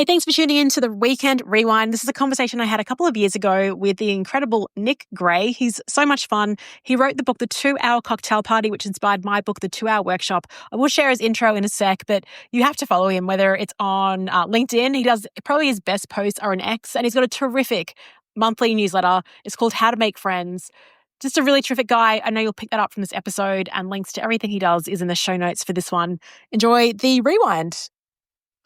Hey, thanks for tuning in to the Weekend Rewind. This is a conversation I had a couple of years ago with the incredible Nick Gray. He's so much fun. He wrote the book, The 2-Hour Cocktail Party, which inspired my book, The 2-Hour Workshop. I will share his intro in a sec, but you have to follow him, whether it's on LinkedIn. He does probably his best posts are an X, and he's got a terrific monthly newsletter. It's called How to Make Friends. Just a really terrific guy. I know you'll pick that up from this episode, and links to everything he does is in the show notes for this one. Enjoy the rewind.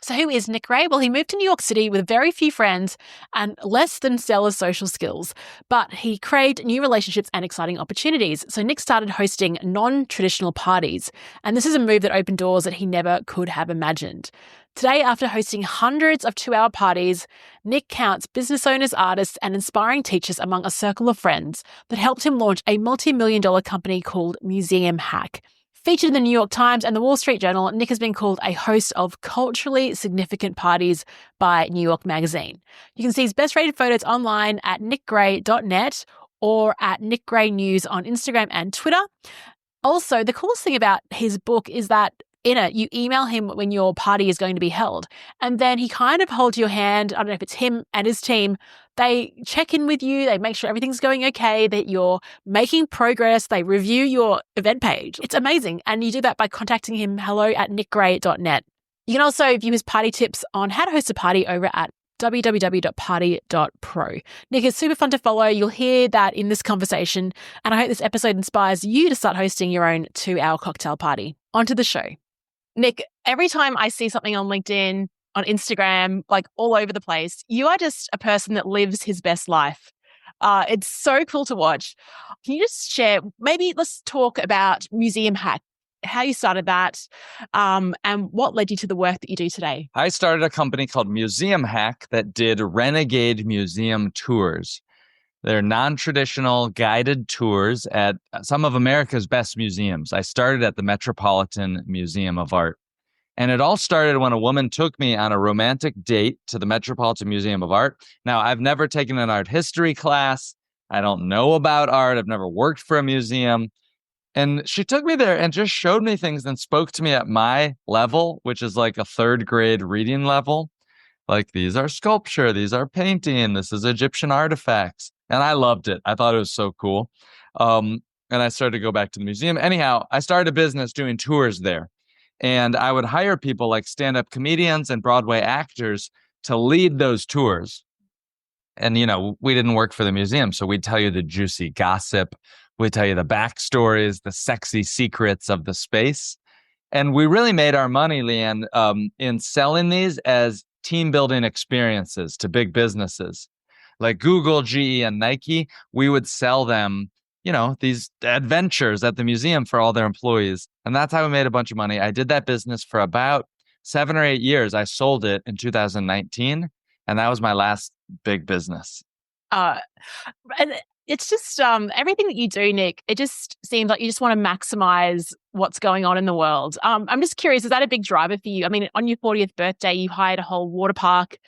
So who is Nick Gray? Well, he moved to New York City with very few friends and less than stellar social skills, but he craved new relationships and exciting opportunities. So Nick started hosting non-traditional parties, and this is a move that opened doors that he never could have imagined. Today, after hosting hundreds of 2-hour parties, Nick counts business owners, artists, and inspiring teachers among a circle of friends that helped him launch a multi-million-dollar company called Museum Hack. Featured in the New York Times and the Wall Street Journal, Nick has been called a host of culturally significant parties by New York Magazine. You can see his best-rated photos online at nickgray.net or at Nick Gray News on Instagram and Twitter. Also, the coolest thing about his book is that in it, you email him when your party is going to be held, and then he kind of holds your hand. I don't know if it's him and his team. They check in with you. They make sure everything's going okay, that you're making progress. They review your event page. It's amazing. And you do that by contacting him, hello@nickgray.net. You can also view his party tips on how to host a party over at www.party.pro. Nick is super fun to follow. You'll hear that in this conversation. And I hope this episode inspires you to start hosting your own 2-hour cocktail party. On to the show. Nick, every time I see something on LinkedIn, on Instagram, like all over the place, you are just a person that lives his best life. It's so cool to watch. Can you just share, maybe let's talk about Museum Hack, how you started that, and what led you to the work that you do today? I started a company called Museum Hack that did renegade museum tours. They're non-traditional guided tours at some of America's best museums. I started at the Metropolitan Museum of Art. And it all started when a woman took me on a romantic date to the Metropolitan Museum of Art. Now, I've never taken an art history class. I don't know about art. I've never worked for a museum. And she took me there and just showed me things and spoke to me at my level, which is like a third grade reading level. Like, these are sculpture, these are painting, this is Egyptian artifacts. And I loved it. I thought it was so cool. And I started to go back to the museum. Anyhow, I started a business doing tours there. And I would hire people like stand-up comedians and Broadway actors to lead those tours. And, you know, we didn't work for the museum, so we'd tell you the juicy gossip. We'd tell you the backstories, the sexy secrets of the space. And we really made our money, Leanne, in selling these as team-building experiences to big businesses. Like Google, GE, and Nike, we would sell them, you know, these adventures at the museum for all their employees. And that's how we made a bunch of money. I did that business for about 7 or 8 years. I sold it in 2019, and that was my last big business. And it's just everything that you do, Nick, it just seems like you just want to maximize what's going on in the world. I'm just curious, is that a big driver for you? I mean, on your 40th birthday, you hired a whole water park.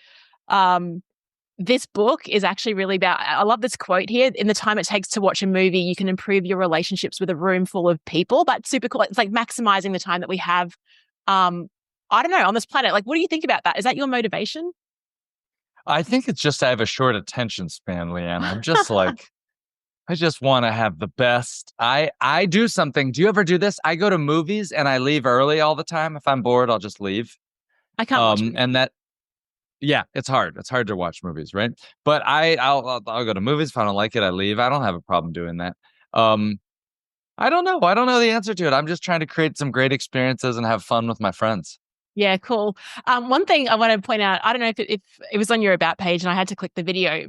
This book is actually really about, I love this quote here, in the time it takes to watch a movie, you can improve your relationships with a room full of people. That's super cool. It's like maximizing the time that we have, I don't know, on this planet. Like, what do you think about that? Is that your motivation? I think it's just I have a short attention span, Leanne. I'm just like, I just want to have the best. I do something. Do you ever do this? I go to movies and I leave early all the time. If I'm bored, I'll just leave. I can't watch movies. And that, yeah, it's hard. It's hard to watch movies, right? But I'll go to movies. If I don't like it, I leave. I don't have a problem doing that. I don't know. I don't know the answer to it. I'm just trying to create some great experiences and have fun with my friends. Yeah, cool. One thing I want to point out, I don't know if it was on your About page and I had to click the video.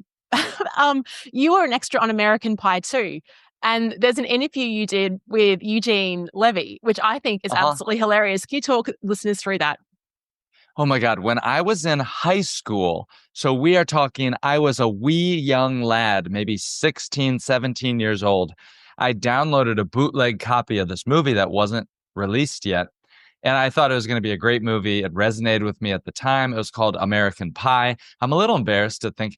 You were an extra on American Pie too. And there's an interview you did with Eugene Levy, which I think is absolutely hilarious. Can you talk listeners through that? Oh my God. When I was in high school, so we are talking, I was a wee young lad, maybe 16, 17 years old. I downloaded a bootleg copy of this movie that wasn't released yet. And I thought it was going to be a great movie. It resonated with me at the time. It was called American Pie. I'm a little embarrassed to think,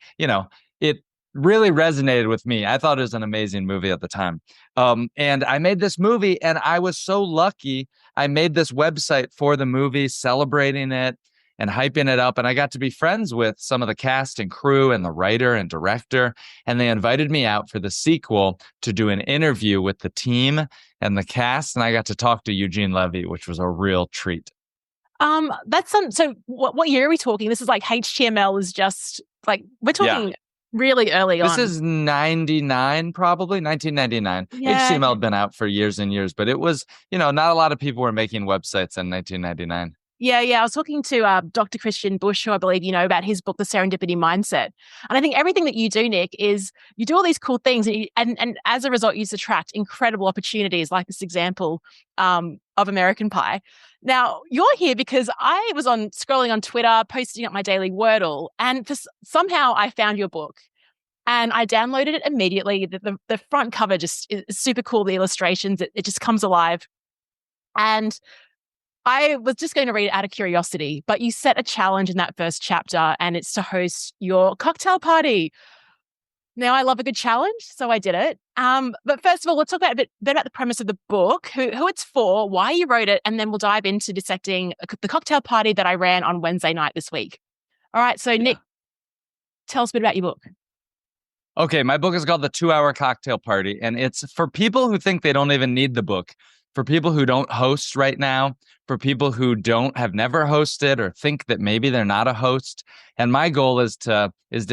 it really resonated with me. I thought it was an amazing movie at the time. And I made this movie, and I was so lucky. I made this website for the movie celebrating it. and hyping it up. And I got to be friends with some of the cast and crew and the writer and director. And they invited me out for the sequel to do an interview with the team and the cast. And I got to talk to Eugene Levy, which was a real treat. That's some. So, what year are we talking? This is like HTML is just like we're Yeah. talking really early This on. is 99, probably 1999. Yeah, HTML had been out for years and years, but it was, not a lot of people were making websites in 1999. yeah. I was talking to Dr. Christian Bush, who I believe you know about his book, The Serendipity Mindset. And I think everything that you do, Nick, is you do all these cool things, and as a result, you attract incredible opportunities, like this example of American Pie. Now you're here because I was scrolling on Twitter, posting up my daily Wordle, and somehow I found your book. And I downloaded it immediately. The front cover just is super cool. The illustrations, it just comes alive. And I was just going to read it out of curiosity, but you set a challenge in that first chapter, and it's to host your cocktail party. Now, I love a good challenge, so I did it. But first of all, let's talk about a bit about the premise of the book, who it's for, why you wrote it, and then we'll dive into dissecting the cocktail party that I ran on Wednesday night this week. All right, so Nick, tell us a bit about your book. Okay, my book is called The 2-Hour Cocktail Party, and it's for people who think they don't even need the book, for people who don't host right now, for people who have never hosted or think that maybe they're not a host. And my goal is to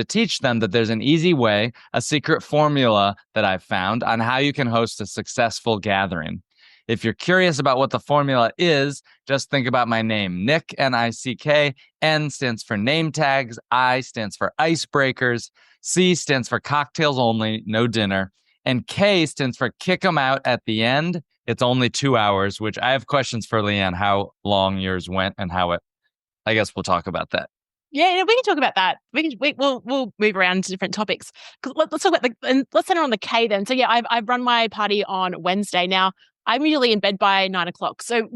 teach them that there's an easy way, a secret formula that I've found on how you can host a successful gathering. If you're curious about what the formula is, just think about my name, Nick, N-I-C-K. N stands for name tags. I stands for icebreakers. C stands for cocktails only, no dinner. And K stands for kick them out at the end. It's only 2 hours, which I have questions for Leanne, how long yours went and I guess we'll talk about that. Yeah, we can talk about that. We'll move around to different topics. Let's talk about let's center on the K then. So yeah, I've run my party on Wednesday. Now I'm usually in bed by 9:00. So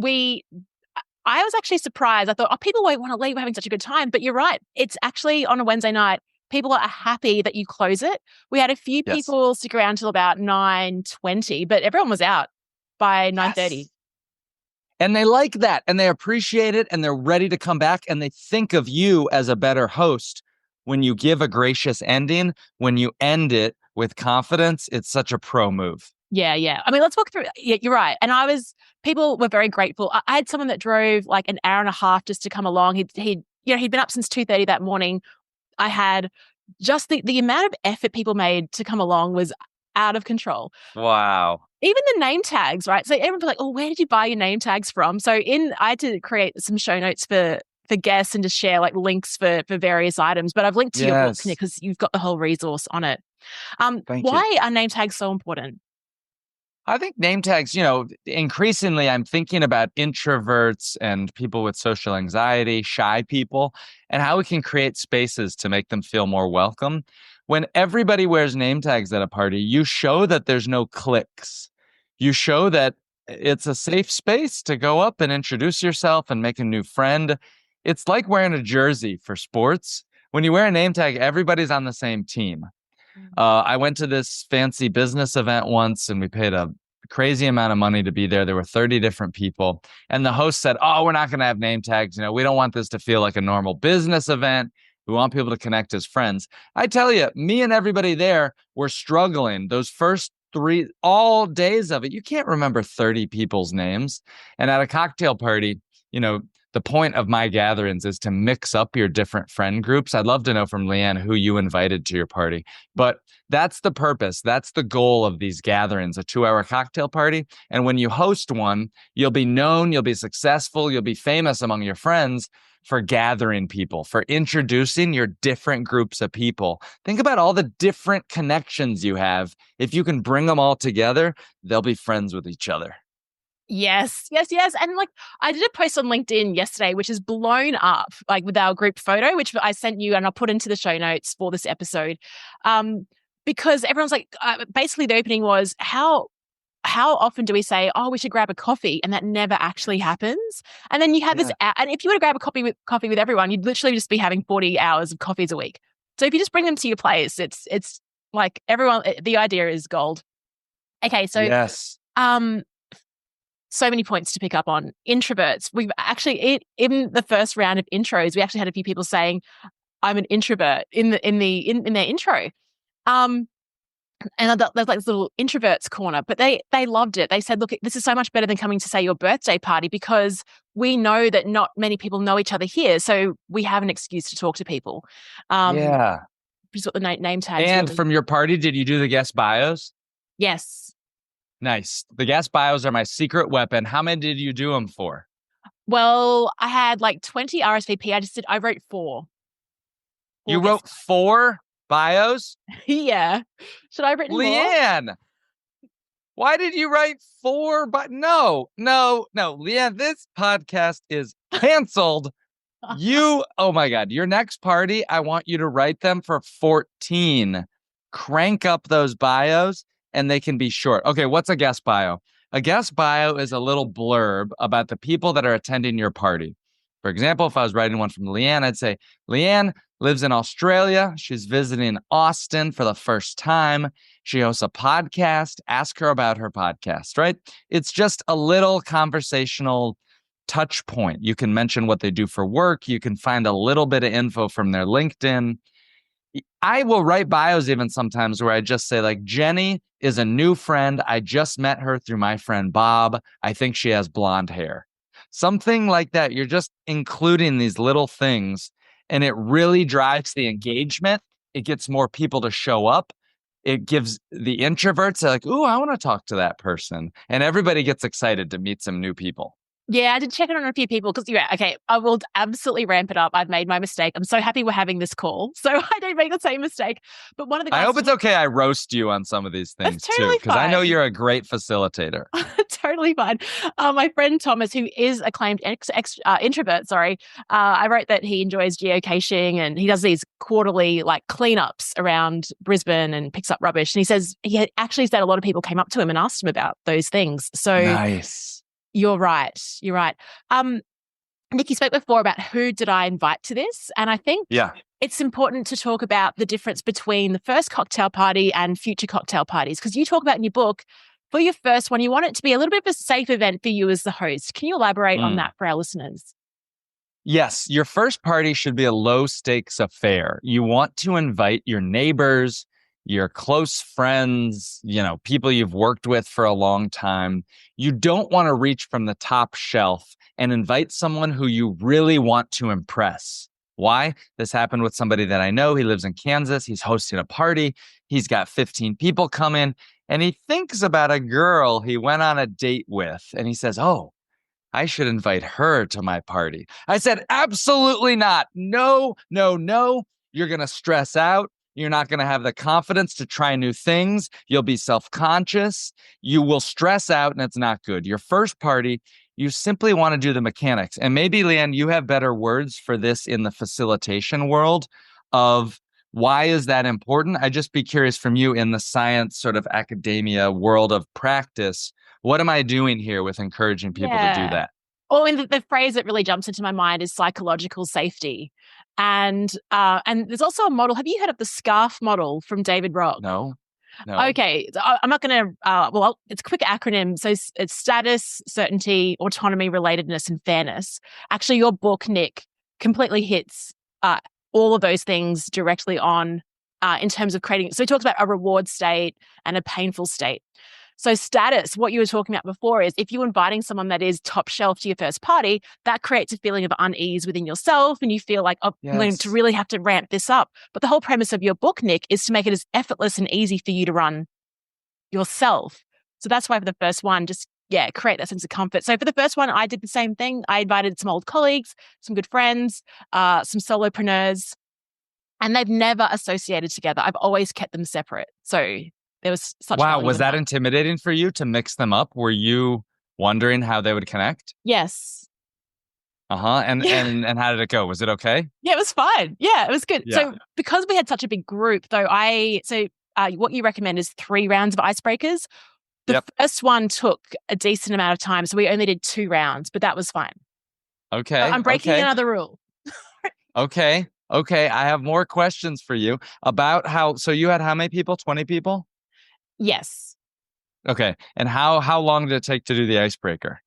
I was actually surprised. I thought, people won't want to leave. We're having such a good time. But you're right. It's actually on a Wednesday night. People are happy that you close it. We had a few people stick around till about 9:20, but everyone was out by 9:30. Yes. And they like that, and they appreciate it, and they're ready to come back, and they think of you as a better host when you give a gracious ending. When you end it with confidence, it's such a pro move. Yeah. I mean, let's walk through. Yeah, you're right. And people were very grateful. I had someone that drove like an hour and a half just to come along. He'd been up since 2:30 that morning. I had just the amount of effort people made to come along was out of control. Wow. Even the name tags, right? So everyone was like, "Oh, where did you buy your name tags from?" So I had to create some show notes for guests and to share like links for various items. But I've linked to your book because you've got the whole resource on it. Why are name tags so important? I think name tags, increasingly I'm thinking about introverts and people with social anxiety, shy people, and how we can create spaces to make them feel more welcome. When everybody wears name tags at a party, you show that there's no cliques. You show that it's a safe space to go up and introduce yourself and make a new friend. It's like wearing a jersey for sports. When you wear a name tag, everybody's on the same team. I went to this fancy business event once, and we paid a crazy amount of money to be there. There were 30 different people. And the host said, "Oh, we're not going to have name tags. We don't want this to feel like a normal business event. We want people to connect as friends." I tell you, me and everybody there were struggling. Those first all days of it, you can't remember 30 people's names. And at a cocktail party, the point of my gatherings is to mix up your different friend groups. I'd love to know from Leanne who you invited to your party. But that's the purpose. That's the goal of these gatherings, a 2-hour cocktail party. And when you host one, you'll be known, you'll be successful, you'll be famous among your friends for gathering people, for introducing your different groups of people. Think about all the different connections you have. If you can bring them all together, they'll be friends with each other. Yes. And I did a post on LinkedIn yesterday, which is blown up, with our group photo, which I sent you and I'll put into the show notes for this episode. Because everyone's basically the opening was how often do we say, "Oh, we should grab a coffee," and that never actually happens. And then you have this, and if you were to grab a coffee with everyone, you'd literally just be having 40 hours of coffees a week. So if you just bring them to your place, it's like everyone. The idea is gold. Okay, so yes. so many points to pick up on. Introverts. We've actually, in the first round of intros, we actually had a few people saying, I'm an introvert in their intro. Um, and there's like this little introverts corner, but they loved it. They said, look, this is so much better than coming to, say, your birthday party, because we know that not many people know each other here. So we have an excuse to talk to people. Yeah. Which is what the name tags And really. from your party, did you do the guest bios? Yes. Nice. The guest bios are my secret weapon. How many did you do them for? Well, I had like 20 RSVP. I wrote four. You wrote 4 bios? Yeah. Should I have written more? Leanne, why did you write 4? But no, Leanne, this podcast is canceled. Oh my God, your next party, I want you to write them for 14. Crank up those bios and they can be short. Okay, what's a guest bio? A guest bio is a little blurb about the people that are attending your party. For example, if I was writing one from Leanne, I'd say, Leanne lives in Australia. She's visiting Austin for the first time. She hosts a podcast. Ask her about her podcast, right? It's just a little conversational touch point. You can mention what they do for work. You can find a little bit of info from their LinkedIn. I will write bios even sometimes where I just say, like, Jenny is a new friend. I just met her through my friend Bob. I think she has blonde hair. Something like that. You're just including these little things, and it really drives the engagement. It gets more people to show up. It gives the introverts like, ooh, I want to talk to that person. And everybody gets excited to meet some new people. Yeah, I did check it on a few people because, yeah, okay, I will absolutely ramp it up. I've made my mistake. I'm so happy we're having this call, so I don't make the same mistake. But one of the guys, I hope it's okay I roast you on some of these things totally too, because I know you're a great facilitator. Totally fine. My friend Thomas, who is acclaimed introvert, I wrote that he enjoys geocaching and he does these quarterly like cleanups around Brisbane and picks up rubbish. And he says he actually said a lot of people came up to him and asked him about those things. So nice. You're right. You're right. Nick, you spoke before about who did I invite to this, and I think it's important to talk about the difference between the first cocktail party and future cocktail parties, because you talk about in your book, for your first one, you want it to be a little bit of a safe event for you as the host. Can you elaborate on that for our listeners? Yes, your first party should be a low stakes affair. You want to invite your neighbors, your close friends, people you've worked with for a long time. You don't want to reach from the top shelf and invite someone who you really want to impress. Why? This happened with somebody that I know. He lives in Kansas. He's hosting a party. He's got 15 people coming, and he thinks about a girl he went on a date with, and he says, oh, I should invite her to my party. I said, absolutely not. No. You're going to stress out. You're not going to have the confidence to try new things. You'll be self-conscious. You will stress out, and it's not good. Your first party, you simply want to do the mechanics. And maybe, Leanne, you have better words for this in the facilitation world of why is that important? I'd just be curious from you in the science sort of academia world of practice. What am I doing here with encouraging people to do that? Well, and the phrase that really jumps into my mind is psychological safety. And there's also a model. Have you heard of the SCARF model from David Rock? No. Okay. So I'm not going to, it's a quick acronym. So it's status, certainty, autonomy, relatedness, and fairness. Actually, your book, Nick, completely hits all of those things directly on in terms of creating. So he talks about a reward state and a painful state. So status, what you were talking about before, is if you're inviting someone that is top shelf to your first party, that creates a feeling of unease within yourself, and you feel like, oh, I'm going to really have to ramp this up. But the whole premise of your book, Nick, is to make it as effortless and easy for you to run yourself. So that's why for the first one, just create that sense of comfort. So for the first one, I did the same thing. I invited some old colleagues, some good friends, some solopreneurs, and they've never associated together. I've always kept them separate. So there was such wow. Was that intimidating for you to mix them up? Were you wondering how they would connect? Yes. And how did it go? Was it okay? Yeah, it was fine. Yeah, it was good. Yeah. So because we had such a big group, though, what you recommend is 3 rounds of icebreakers. The first one took a decent amount of time, so we only did 2 rounds, but that was fine. Okay. I'm breaking another rule. Okay. I have more questions for you about so you had how many people? 20 people? Yes. Okay. And how long did it take to do the icebreaker?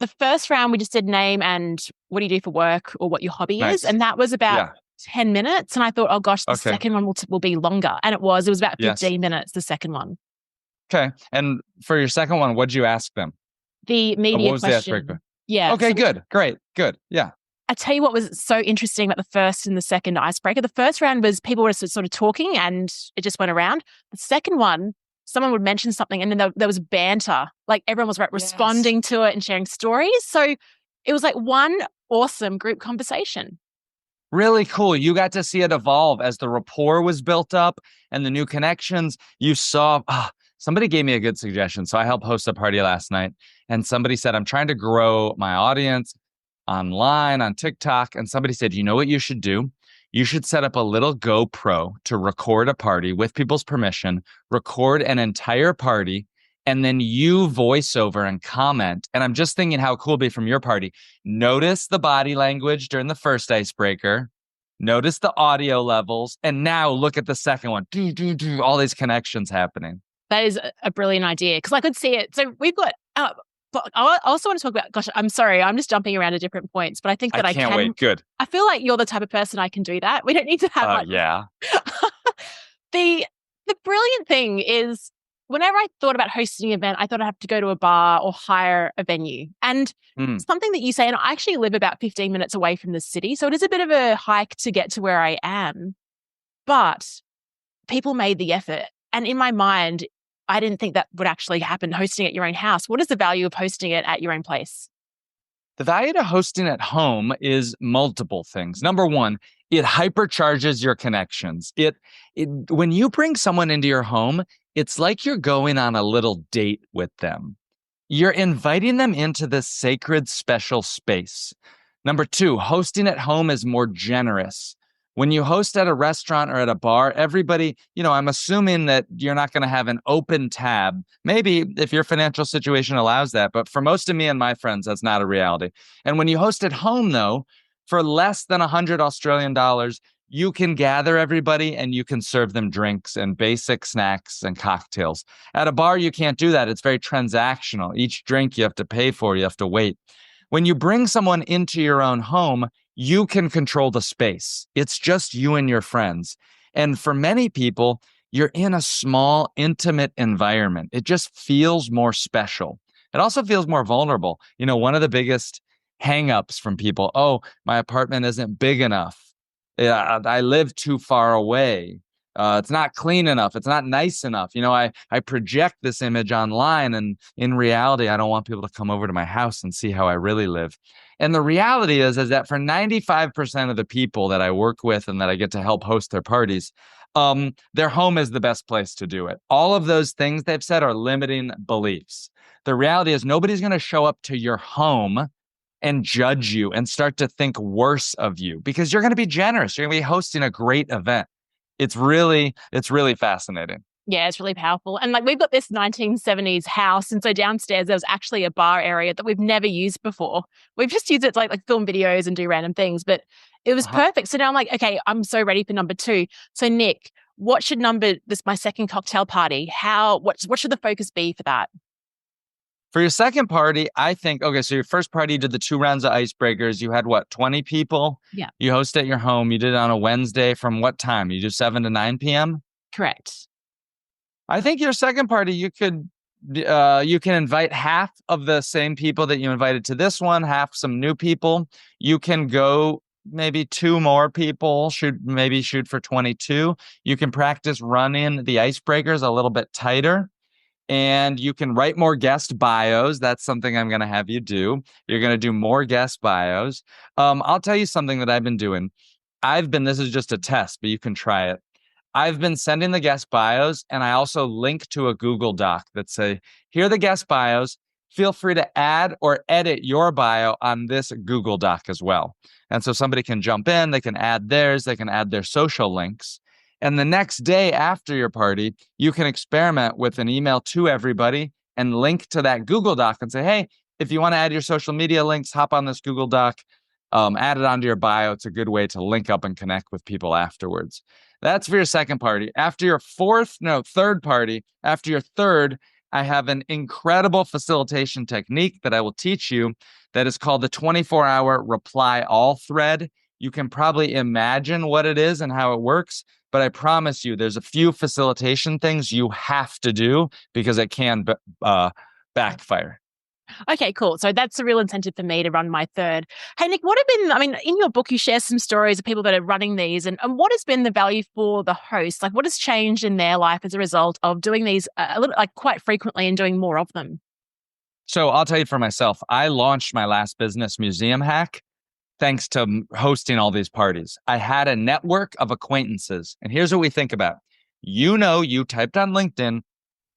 The first round, we just did name and what do you do for work or what your hobby is. Nice. And that was about Yeah. 10 minutes. And I thought, oh gosh, the Okay. second one will be longer. And it was about Yes. 15 minutes, the second one. Okay. And for your second one, what'd you ask them? The media What was the icebreaker? question. Yeah. Okay, So good. Great. Good. Yeah. I tell you what was so interesting about the first and the second icebreaker. The first round was people were sort of talking and it just went around. The second one, someone would mention something and then there was banter. Like everyone was Yes. responding to it and sharing stories. So it was like one awesome group conversation. Really cool. You got to see it evolve as the rapport was built up and the new connections. You saw, somebody gave me a good suggestion. So I helped host a party last night, and somebody said, I'm trying to grow my audience online on TikTok. And somebody said, you know what you should do? You should set up a little GoPro to record a party with people's permission, record an entire party, and then you voice over and comment. And I'm just thinking how cool it'd be from your party. Notice the body language during the first icebreaker. Notice the audio levels. And now look at the second one. All these connections happening. That is a brilliant idea because I could see it. So we've got, but I also want to talk about, gosh, I'm sorry, I'm just jumping around to different points, but I think I that I can't can. wait. Good. I feel like you're the type of person I can do that. We don't need to have like Yeah. the the brilliant thing is whenever I thought about hosting an event, I thought I'd have to go to a bar or hire a venue. And Mm. something that you say, and I actually live about 15 minutes away from the city, so it is a bit of a hike to get to where I am. But people made the effort. And in my mind, I didn't think that would actually happen hosting at your own house. What is the value of hosting it at your own place? The value to hosting at home is multiple things. Number one, it hypercharges your connections. It when you bring someone into your home, it's like you're going on a little date with them. You're inviting them into this sacred, special space. Number two, hosting at home is more generous. When you host at a restaurant or at a bar, everybody, I'm assuming that you're not going to have an open tab. Maybe if your financial situation allows that, but for most of me and my friends, that's not a reality. And when you host at home, though, for less than 100 Australian dollars, you can gather everybody and you can serve them drinks and basic snacks and cocktails. At a bar, you can't do that. It's very transactional. Each drink you have to pay for, you have to wait. When you bring someone into your own home, you can control the space. It's just you and your friends. And for many people, you're in a small, intimate environment. It just feels more special. It also feels more vulnerable. One of the biggest hangups from people, oh, my apartment isn't big enough. I live too far away. It's not clean enough. It's not nice enough. I project this image online, and in reality, I don't want people to come over to my house and see how I really live. And the reality is that for 95% of the people that I work with and that I get to help host their parties, their home is the best place to do it. All of those things they've said are limiting beliefs. The reality is nobody's going to show up to your home and judge you and start to think worse of you because you're going to be generous. You're going to be hosting a great event. It's really fascinating. Yeah, it's really powerful. And like we've got this 1970s house. And so downstairs, there was actually a bar area that we've never used before. We've just used it to like film videos and do random things, but it was perfect. So now I'm like, okay, I'm so ready for number two. So Nick, what should my second cocktail party? What should the focus be for that? For your second party, I think, okay, so your first party, you did the 2 rounds of icebreakers. You had what, 20 people? Yeah, You host at your home. You did it on a Wednesday from what time? You do 7 to 9 p.m.? correct. I think your second party, you can invite half of the same people that you invited to this one, half some new people. You can go maybe 2 more people, shoot for 22. You can practice running the icebreakers a little bit tighter. And you can write more guest bios. That's something I'm going to have you do. You're going to do more guest bios. I'll tell you something that I've been doing. This is just a test, but you can try it. I've been sending the guest bios, and I also link to a Google Doc that say, here are the guest bios. Feel free to add or edit your bio on this Google Doc as well. And so somebody can jump in, they can add theirs, they can add their social links. And the next day after your party, you can experiment with an email to everybody and link to that Google Doc and say, hey, if you want to add your social media links, hop on this Google Doc, add it onto your bio. It's a good way to link up and connect with people afterwards. That's for your second party. After your third party, after your third, I have an incredible facilitation technique that I will teach you that is called the 24-hour reply all thread. You can probably imagine what it is and how it works, but I promise you there's a few facilitation things you have to do because it can backfire. Okay, cool. So that's a real incentive for me to run my third. Hey, Nick, what have been, I mean, in your book, you share some stories of people that are running these, and what has been the value for the host? Like, what has changed in their life as a result of doing these a little, like, quite frequently and doing more of them? So I'll tell you for myself, I launched my last business, Museum Hack, thanks to hosting all these parties. I had a network of acquaintances. And here's what we think about. You typed on LinkedIn,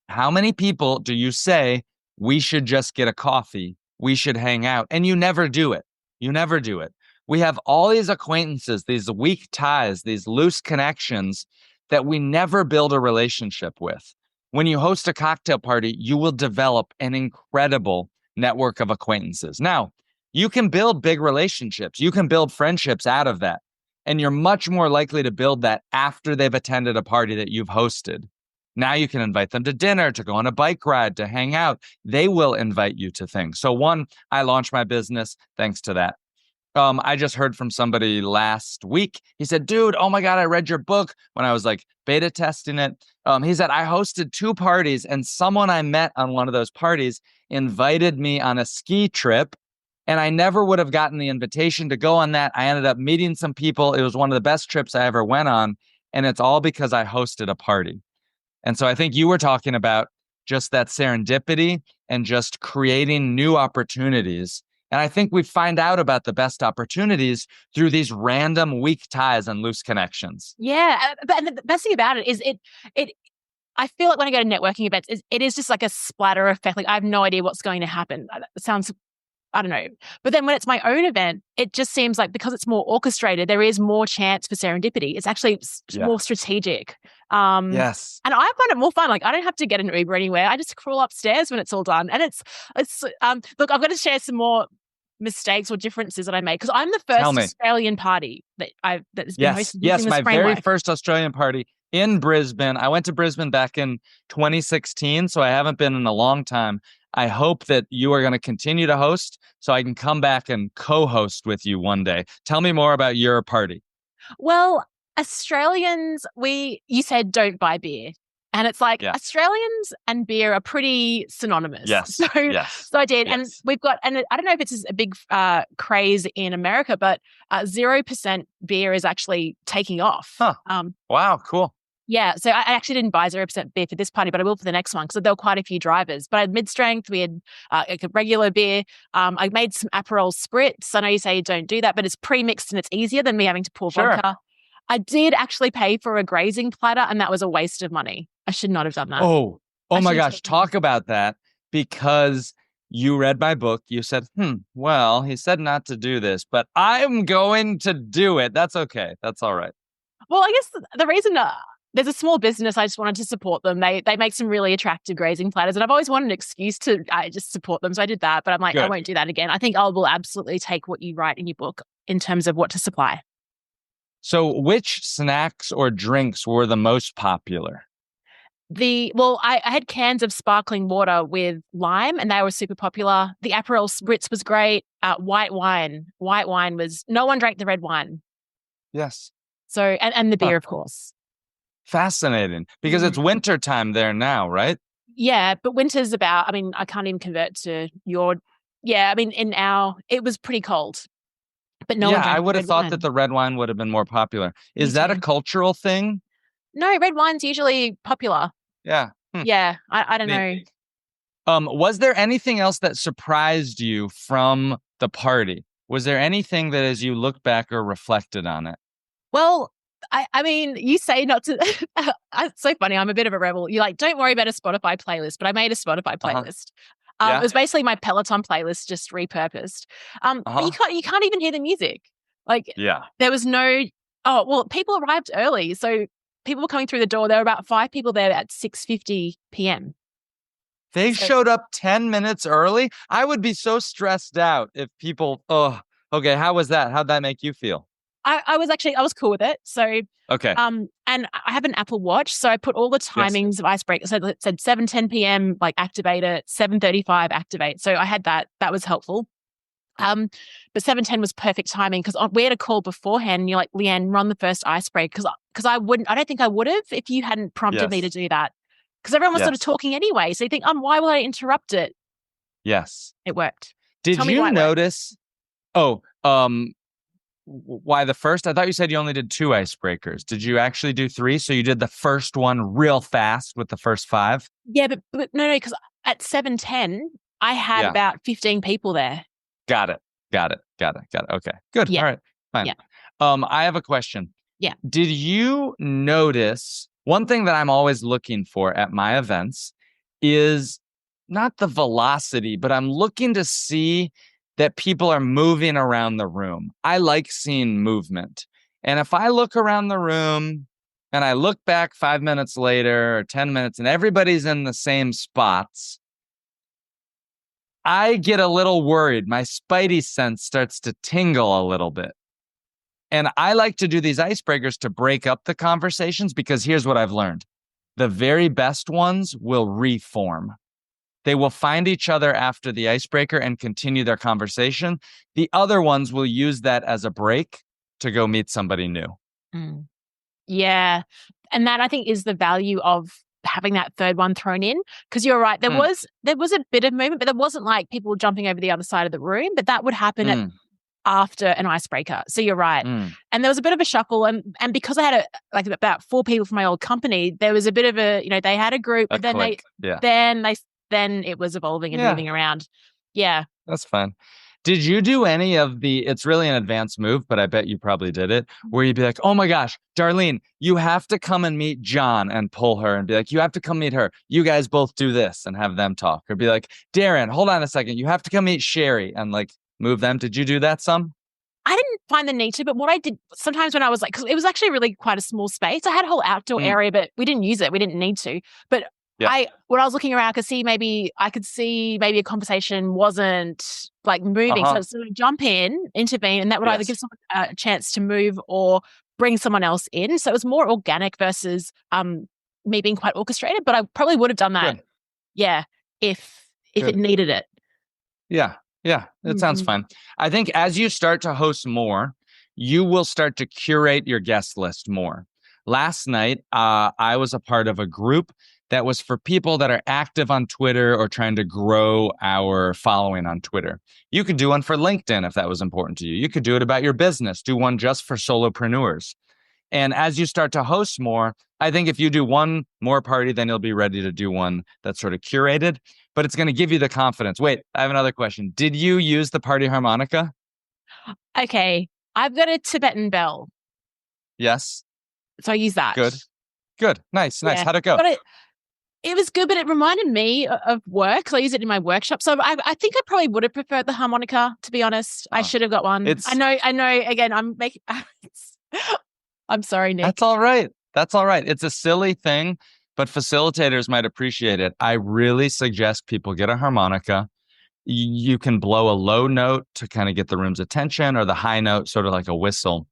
how many people do you say we should just get a coffee? We should hang out. And you never do it. You never do it. We have all these acquaintances, these weak ties, these loose connections that we never build a relationship with. When you host a cocktail party, you will develop an incredible network of acquaintances. Now, you can build big relationships. You can build friendships out of that. And you're much more likely to build that after they've attended a party that you've hosted. Now you can invite them to dinner, to go on a bike ride, to hang out. They will invite you to things. So one, I launched my business thanks to that. I just heard from somebody last week. He said, dude, oh my God, I read your book when I was like beta testing it. He said, I hosted 2 parties and someone I met on one of those parties invited me on a ski trip. And I never would have gotten the invitation to go on that. I ended up meeting some people. It was one of the best trips I ever went on. And it's all because I hosted a party. And so I think you were talking about just that serendipity and just creating new opportunities. And I think we find out about the best opportunities through these random weak ties and loose connections. Yeah, but the best thing about it is it. I feel like when I go to networking events, it is just like a splatter effect. Like I have no idea what's going to happen. It sounds, I don't know. But then when it's my own event, it just seems like because it's more orchestrated, there is more chance for serendipity. It's actually more strategic. Yes. And I find it more fun. Like I don't have to get an Uber anywhere. I just crawl upstairs when it's all done. And it's look, I've got to share some more mistakes or differences that I made because I'm the Tell first me. Australian party that has been hosted Yes, using my this framework. very first Australian party in Brisbane. I went to Brisbane back in 2016, so I haven't been in a long time. I hope that you are going to continue to host so I can come back and co-host with you one day. Tell me more about your party. Well, Australians, you said don't buy beer. And it's like Yeah. Australians and beer are pretty synonymous. Yes. So, Yes. so I did. Yes. And we've got, and I don't know if it's a big craze in America, but 0% beer is actually taking off. Huh. Wow, cool. Yeah. So I actually didn't buy 0% beer for this party, but I will for the next one because there were quite a few drivers. But I had mid-strength. We had like a regular beer. I made some Aperol Spritz. I know you say you don't do that, but it's pre-mixed and it's easier than me having to pour vodka. I did actually pay for a grazing platter, and that was a waste of money. I should not have done that. Oh my gosh. Talk about that because you read my book. You said, well, he said not to do this, but I'm going to do it. That's okay. That's all right. Well, I guess the reason there's a small business, I just wanted to support them. They make some really attractive grazing platters, and I've always wanted an excuse to just support them. So I did that, but I'm like, I won't do that again. I think I will absolutely take what you write in your book in terms of what to supply. So which snacks or drinks were the most popular? I had cans of sparkling water with lime, and they were super popular. The Aperol Spritz was great. White wine was, no one drank the red wine. Yes. So, and the beer, of course. Fascinating, because it's winter time there now, right? Yeah, but winter's about, I mean, I can't even convert to it was pretty cold. But no one drank I would have thought wine. that the red wine would have been more popular. Is that a cultural thing? No, red wine's usually popular. Yeah. Yeah, I don't know. Was there anything else that surprised you from the party? Was there anything that as you looked back or reflected on it? Well, I mean, you say not to. It's so funny. I'm a bit of a rebel. You're like, don't worry about a Spotify playlist, but I made a Spotify playlist. It was basically my Peloton playlist, just repurposed. But you can't even hear the music. Like, there was no. Oh well, people arrived early, so people were coming through the door. There were about 5 people there at 6:50 p.m. They showed up 10 minutes early. I would be so stressed out if people. Oh, okay. How was that? How'd that make you feel? I was cool with it. So, Okay. and I have an Apple Watch, so I put all the Yes. timings of Icebreaker. So it said 7:10 p.m. like activate it, 7:35 activate. So I had that. That was helpful. But 7:10 was perfect timing because we had a call beforehand. And you're like, Leanne, run the first Icebreaker because I don't think I would have if you hadn't prompted me to Yes. do that. Because everyone was sort of Yes. talking anyway. So you think, why will I interrupt it? Yes. It worked. Did Tell me you why it worked. notice? Oh, why the first? I thought you said you only did 2 icebreakers. Did you actually do 3? So you did the first one real fast with the first 5? Yeah, but no, because at 7:10, I had Yeah. about 15 people there. Got it. Okay. Good. Yeah. All right. Fine. Yeah. I have a question. Yeah. Did you notice one thing that I'm always looking for at my events is not the velocity, but I'm looking to see that people are moving around the room. I like seeing movement. And if I look around the room and I look back 5 minutes later or 10 minutes and everybody's in the same spots, I get a little worried. My spidey sense starts to tingle a little bit. And I like to do these icebreakers to break up the conversations because here's what I've learned. The very best ones will reform. They will find each other after the icebreaker and continue their conversation. The other ones will use that as a break to go meet somebody new. Mm. Yeah. And that I think is the value of having that third one thrown in. Because you're right, there was a bit of movement, but there wasn't like people jumping over the other side of the room. But that would happen after an icebreaker. So you're right. And there was a bit of a shuffle. And because I had about 4 people from my old company, there was a bit of a, they had a group, but then it was evolving and moving around. Yeah. That's fine. Did you do any of it's really an advanced move, but I bet you probably did it, where you'd be like, oh my gosh, Darlene, you have to come and meet John, and pull her and be like, you have to come meet her. You guys both do this and have them talk. Or be like, Darren, hold on a second. You have to come meet Sherry and like move them. Did you do that some? I didn't find the need to, but what I did sometimes when I was like, because it was actually really quite a small space. I had a whole outdoor area, but we didn't use it. We didn't need to. But when I was looking around, I could see maybe a conversation wasn't like moving. So sort of jump in, intervene, and that would either give someone a chance to move or bring someone else in. So it was more organic versus me being quite orchestrated. But I probably would have done that. Good. Yeah, if it needed it. Yeah. It sounds fun. I think as you start to host more, you will start to curate your guest list more. Last night, I was a part of a group that was for people that are active on Twitter or trying to grow our following on Twitter. You could do one for LinkedIn if that was important to you. You could do it about your business. Do one just for solopreneurs. And as you start to host more, I think if you do one more party, then you'll be ready to do one that's sort of curated, but it's going to give you the confidence. Wait, I have another question. Did you use the party harmonica? Okay. I've got a Tibetan bell. Yes. So I use that. Good. Nice. How'd it go? But it was good, but it reminded me of work. So I use it in my workshop. So I think I probably would have preferred the harmonica, to be honest. I should have got one. I know. Again, I'm making... I'm sorry, Nick. That's all right. It's a silly thing, but facilitators might appreciate it. I really suggest people get a harmonica. You can blow a low note to kind of get the room's attention, or the high note, sort of like a whistle.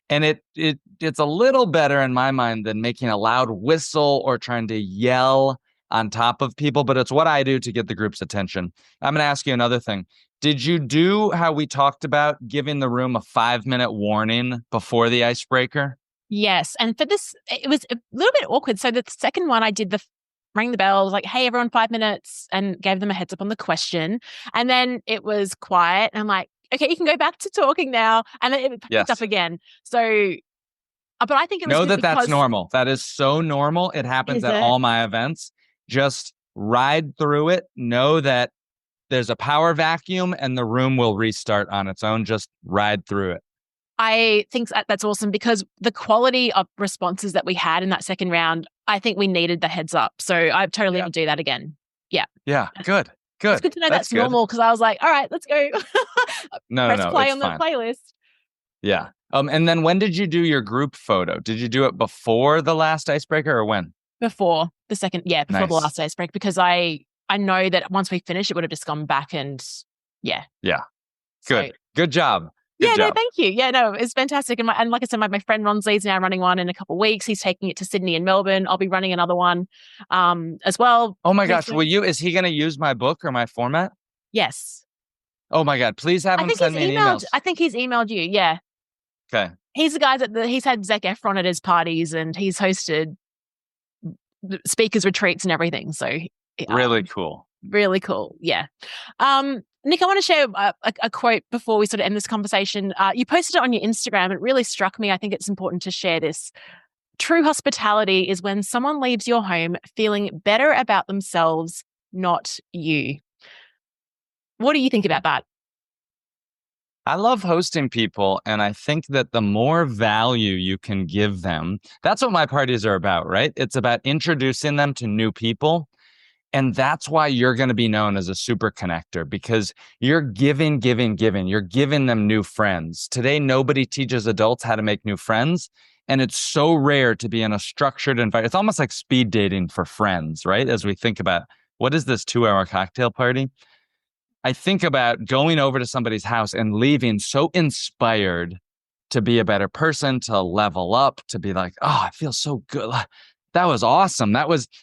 And it's a little better in my mind than making a loud whistle or trying to yell on top of people, but it's what I do to get the group's attention. I'm going to ask you another thing. Did you do how we talked about giving the room a 5-minute warning before the icebreaker? Yes. And for this, it was a little bit awkward. So the second one, I did rang the bell, was like, hey, everyone, 5 minutes, and gave them a heads up on the question. And then it was quiet. And I'm like, okay, you can go back to talking now. And then it picked up again. So, but I think it was that's normal. That is so normal. It happens at all my events. Just ride through it. Know that there's a power vacuum and the room will restart on its own. Just ride through it. I think that's awesome because the quality of responses that we had in that second round, I think we needed the heads up. So I totally would do that again. Yeah. Yeah. Good. It's good to know that's normal because I was like, all right, let's go. Press play on the playlist. Yeah. And then when did you do your group photo? Did you do it before the last icebreaker or when? Before the second. Yeah. Before the last icebreaker, because I know that once we finished, it would have just gone back and yeah. Yeah. Good. Good job. Yeah, Good no, job. thank you. Yeah, no, it's fantastic. And like I said, my friend Ron Z's now running one in a couple of weeks. He's taking it to Sydney and Melbourne. I'll be running another one as well Oh my pretty gosh, will soon. you? Is he going to use my book or my format? Yes. Oh my God, please have him send me an email. I think he's emailed you. Yeah. Okay, He's the guy he's had Zac Efron at his parties and he's hosted speakers retreats and everything. So really cool. really cool. Yeah. Nick, I want to share a quote before we sort of end this conversation. You posted it on your Instagram. It really struck me. I think it's important to share this. True hospitality is when someone leaves your home feeling better about themselves, not you. What do you think about that? I love hosting people, and I think that the more value you can give them, that's what my parties are about, right? It's about introducing them to new people. And that's why you're going to be known as a super connector because you're giving. You're giving them new friends. Today, nobody teaches adults how to make new friends. And it's so rare to be in a structured environment. It's almost like speed dating for friends, right? As we think about what is this 2 hour cocktail party? I think about going over to somebody's house and leaving so inspired to be a better person, to level up, to be like, oh, I feel so good. That was awesome.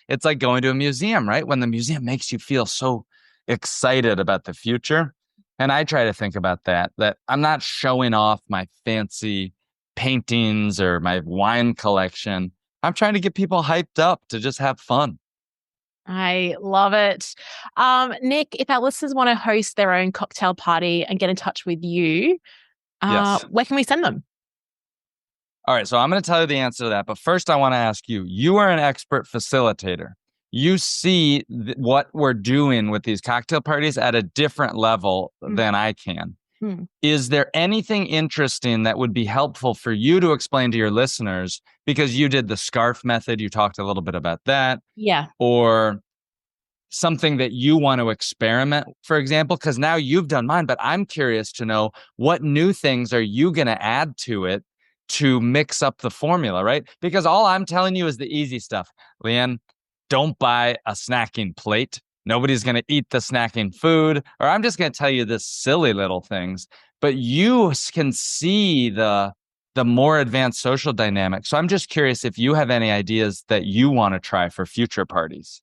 It's like going to a museum, right? When the museum makes you feel so excited about the future. And I try to think about that I'm not showing off my fancy paintings or my wine collection. I'm trying to get people hyped up to just have fun. I love it. Nick, if our listeners want to host their own cocktail party and get in touch with you, Yes. where can we send them? All right, so I'm going to tell you the answer to that. But first, I want to ask you, you are an expert facilitator. You see what we're doing with these cocktail parties at a different level than I can. Is there anything interesting that would be helpful for you to explain to your listeners? Because you did the scarf method, you talked a little bit about that. Yeah. Or something that you want to experiment, for example, because now you've done mine, but I'm curious to know what new things are you going to add to it to mix up the formula, right? Because all I'm telling you is the easy stuff. Leanne, don't buy a snacking plate. Nobody's going to eat the snacking food, or I'm just going to tell you this silly little things, but you can see the more advanced social dynamic. So I'm just curious if you have any ideas that you want to try for future parties.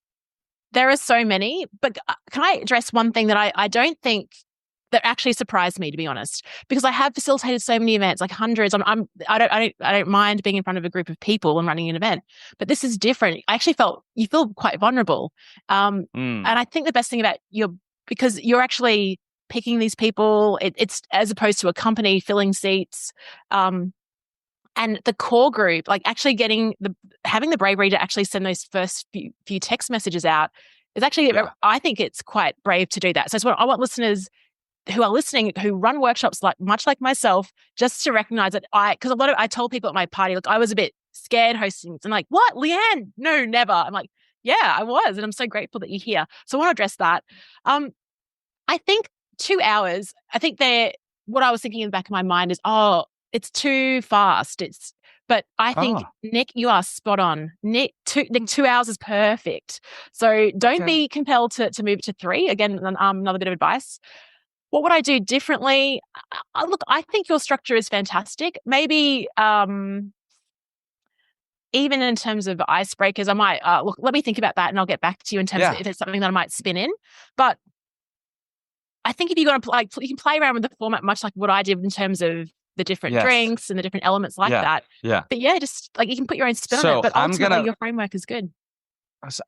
There are so many, but can I address one thing that I don't think that actually surprised me, to be honest, because I have facilitated so many events, like hundreds. I don't mind being in front of a group of people and running an event, but this is different. I actually you feel quite vulnerable, and I think the best thing about because you're actually picking these people. It's as opposed to a company filling seats. And the core group, like actually having the bravery to actually send those first few text messages out is actually, I think it's quite brave to do that. So I want listeners who are listening, who run workshops much like myself, just to recognize that because I told people at my party, look, I was a bit scared hosting and like, what, Leanne? No, never. I'm like, yeah, I was. And I'm so grateful that you're here. So I want to address that. I think 2 hours, what I was thinking in the back of my mind is, it's too fast. But I think, Nick, you are spot on. Nick, 2 hours is perfect. So don't be compelled to move to 3. Again, another bit of advice. What would I do differently? Look, I think your structure is fantastic. Maybe even in terms of icebreakers, I might look. Let me think about that, and I'll get back to you in terms of if it's something that I might spin in. But I think if you're going to you can play around with the format much like what I did in terms of the different drinks and the different elements like that. Yeah. But just like you can put your own spin on it. But ultimately, your framework is good.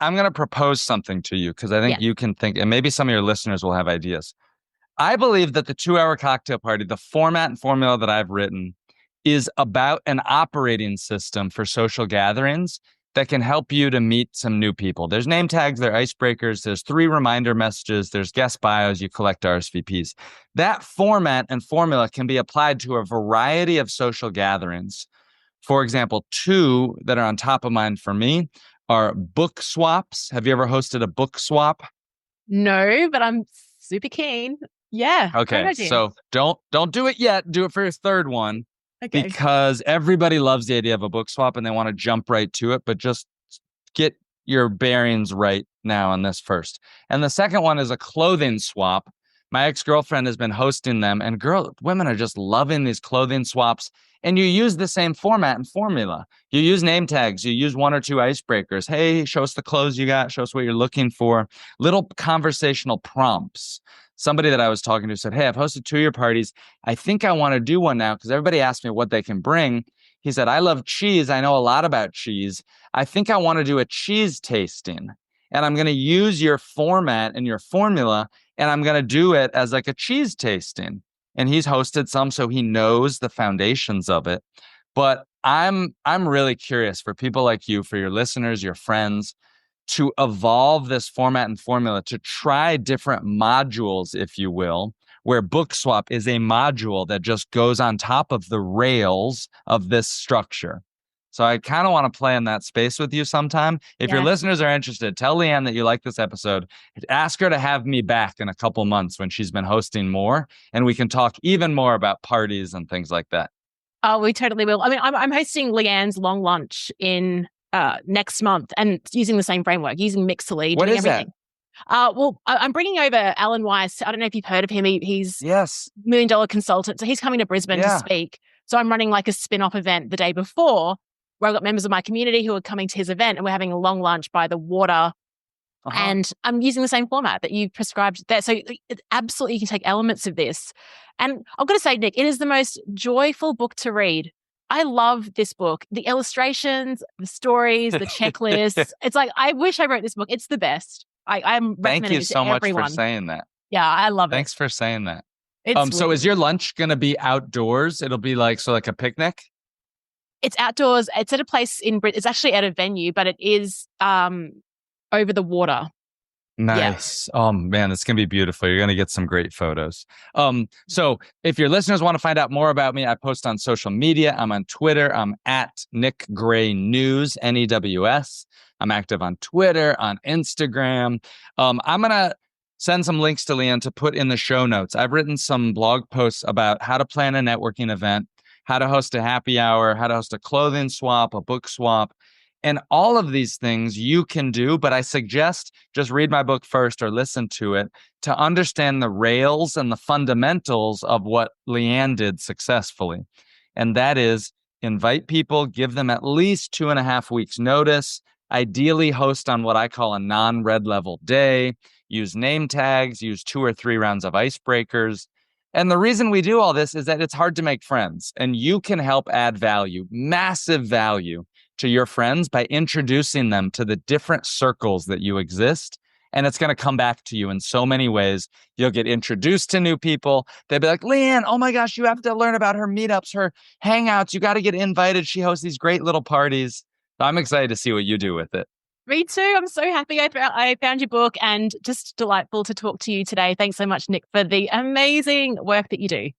I'm going to propose something to you because I think you can think, and maybe some of your listeners will have ideas. I believe that the 2 hour cocktail party, the format and formula that I've written, is about an operating system for social gatherings that can help you to meet some new people. There's name tags, there are icebreakers, there's 3 reminder messages, there's guest bios, you collect RSVPs. That format and formula can be applied to a variety of social gatherings. For example, 2 that are on top of mind for me are book swaps. Have you ever hosted a book swap? No, but I'm super keen. Yeah. Okay. So don't do it yet. Do it for your 3rd one. Okay. Because everybody loves the idea of a book swap and they want to jump right to it, but just get your bearings right now on this first. And the second one is a clothing swap My ex-girlfriend has been hosting them, and women are just loving these clothing swaps. And you use the same format and formula. You use name tags. You use one or two icebreakers. Hey, show us the clothes you got. Show us what you're looking for. Little conversational prompts. Somebody that I was talking to said, hey, I've hosted 2 of your parties. I think I want to do one now because everybody asked me what they can bring. He said, I love cheese. I know a lot about cheese. I think I want to do a cheese tasting. And I'm going to use your format and your formula, and I'm going to do it as like a cheese tasting. And he's hosted some, so he knows the foundations of it. But I'm really curious for people like you, for your listeners, your friends, to evolve this format and formula, to try different modules, if you will, where Book Swap is a module that just goes on top of the rails of this structure. So I kind of want to play in that space with you sometime. If your listeners are interested, tell Leanne that you like this episode. Ask her to have me back in a couple months when she's been hosting more, and we can talk even more about parties and things like that. Oh, we totally will. I mean, I'm hosting Leanne's long lunch in next month, and using the same framework, using Mixly, What doing is everything. Well, I'm bringing over Alan Weiss. I don't know if you've heard of him. He's yes, $1 million consultant. So he's coming to Brisbane to speak. So I'm running like a spin-off event the day before, where I've got members of my community who are coming to his event, and we're having a long lunch by the water. And I'm using the same format that you prescribed there. So absolutely, you can take elements of this. And I've got to say, Nick, it is the most joyful book to read. I love this book. The illustrations, the stories, the checklists. It's like, I wish I wrote this book. It's the best. I'm recommending it to everyone. Thank you so much for saying that. Yeah, I love it. Thanks for saying that. So is your lunch going to be outdoors? It'll be like a picnic? It's outdoors. It's at a place it's actually at a venue, but it is over the water. Nice. Yeah. Oh man, it's going to be beautiful. You're going to get some great photos. So if your listeners want to find out more about me, I post on social media. I'm on Twitter. I'm at Nick Gray News, NEWS. I'm active on Twitter, on Instagram. I'm going to send some links to Leanne to put in the show notes. I've written some blog posts about how to plan a networking event, how to host a happy hour, how to host a clothing swap, a book swap. And all of these things you can do, but I suggest just read my book first or listen to it to understand the rails and the fundamentals of what Leanne did successfully. And that is invite people, give them at least 2.5 weeks notice, ideally host on what I call a non-red level day, use name tags, use 2 or 3 rounds of icebreakers. And the reason we do all this is that it's hard to make friends, and you can help add value, massive value, to your friends by introducing them to the different circles that you exist. And it's going to come back to you in so many ways. You'll get introduced to new people. They'll be like, Leanne, oh my gosh, you have to learn about her meetups, her hangouts. You got to get invited. She hosts these great little parties. So I'm excited to see what you do with it. Me too. I'm so happy I found your book, and just delightful to talk to you today. Thanks so much, Nick, for the amazing work that you do.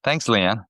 Thanks, Leanne.